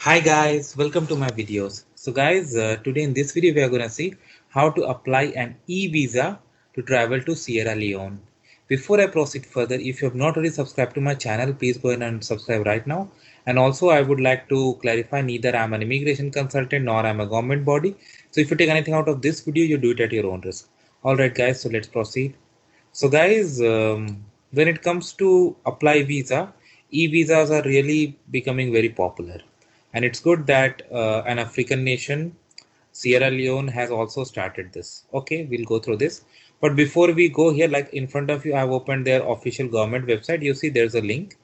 Hi guys, welcome to my videos. So guys, today in this video we are going to see how to apply an e-visa to travel to Sierra Leone. Before I proceed further, if you have not already subscribed to my channel, please go ahead and subscribe right now. And also I would like to clarify, neither I am an immigration consultant nor I am a government body. So if you take anything out of this video, you do it at your own risk. Alright guys, so let's proceed. So guys, when it comes to apply visa, e-visas are really becoming very popular. And it's good that an African nation, Sierra Leone, has also started this. Okay, we'll go through this. But before we go here, like in front of you, I've opened their official government website. You see there's a link.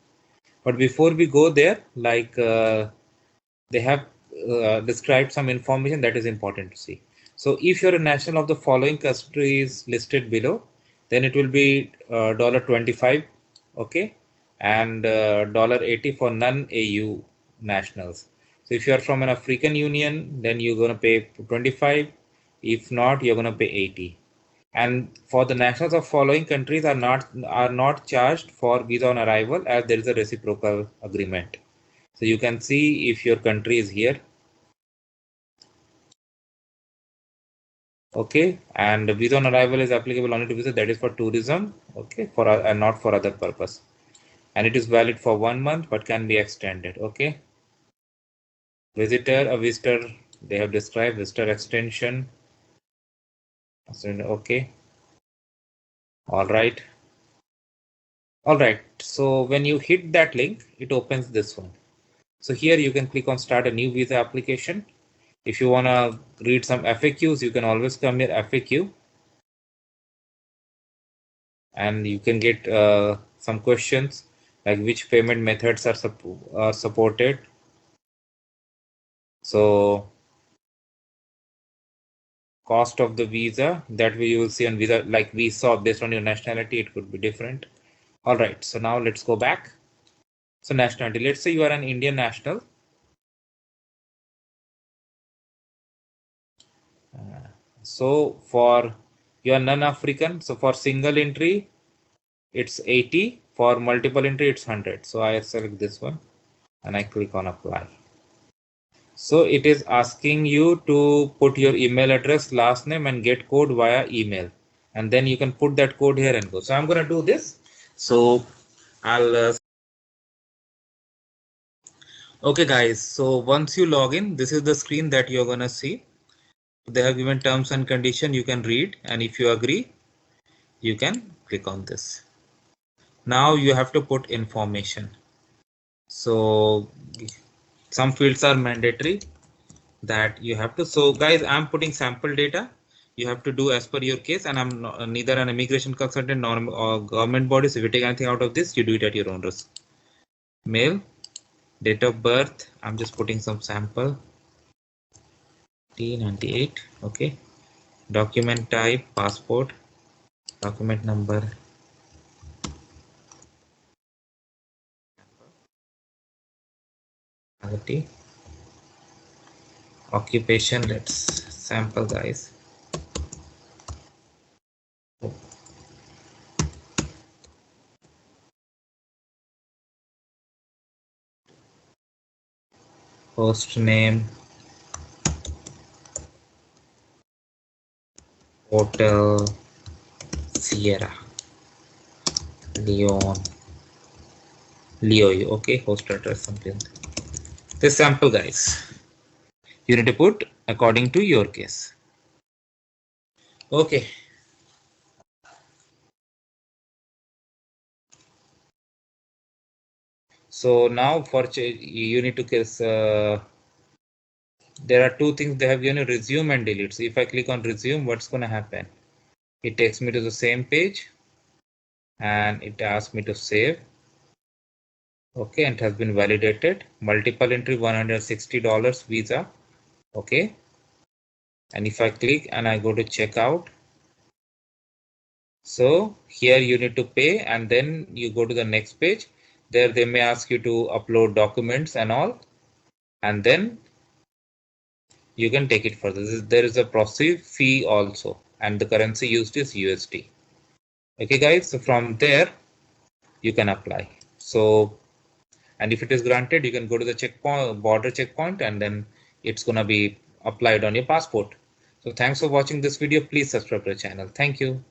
But before we go there, they have described some information that is important to see. So if you're a national of the following countries listed below, then it will be $25, okay, and $80 for non-AU nationals. So if you are from an African Union, then you're going to pay 25. If not, you're going to pay 80. And for the nationals of following countries are not charged for visa on arrival, as there is a reciprocal agreement. So you can see if your country is here. Okay, and visa on arrival is applicable only to visa that is for tourism, okay, for and not for other purpose. And it is valid for 1 month but can be extended. Okay, a visitor, they have described visitor extension. Okay, all right. So when you hit that link, it opens this one. So here you can click on start a new visa application. If you want to read some FAQs, you can always come here, FAQ, and you can get some questions like which payment methods are supported. So cost of the visa that we will see on visa, like we saw, based on your nationality, it could be different. All right, so now let's go back. So nationality, let's say you are an Indian national. So for you are non-African, so for single entry it's 80, for multiple entry it's 100. So I select this one and I click on apply. So it is asking you to put your email address, last name, and get code via email. And then you can put that code here and go. So I'm going to do this. So I'll. Okay, guys. So once you log in, this is the screen that you're going to see. They have given terms and condition. You can read. And if you agree, you can click on this. Now you have to put information. So some fields are mandatory that you have to. So guys, I'm putting sample data. You have to do as per your case, and I'm neither an immigration consultant nor a government body. So if you take anything out of this, you do it at your own risk. Male, date of birth, I'm just putting some sample. T98, okay. Document type, passport. Document number. Occupation, let's sample, guys. Host name, hotel, Sierra Leone, Leo, okay, host address, something. This sample, guys. You need to put according to your case. Okay. So now for you need to guess. There are two things they have given, resume and delete. So if I click on resume, what's going to happen? It takes me to the same page and it asks me to save. Okay, and it has been validated. Multiple entry, $160 visa. Okay. And if I click and I go to checkout, so here you need to pay and then you go to the next page. There they may ask you to upload documents and all, and then you can take it further. There is a processing fee also, and the currency used is USD. Okay guys, so from there you can apply. So and if it is granted, you can go to the checkpoint, border checkpoint, and then it's gonna be applied on your passport. So thanks for watching this video. Please subscribe to the channel. Thank you.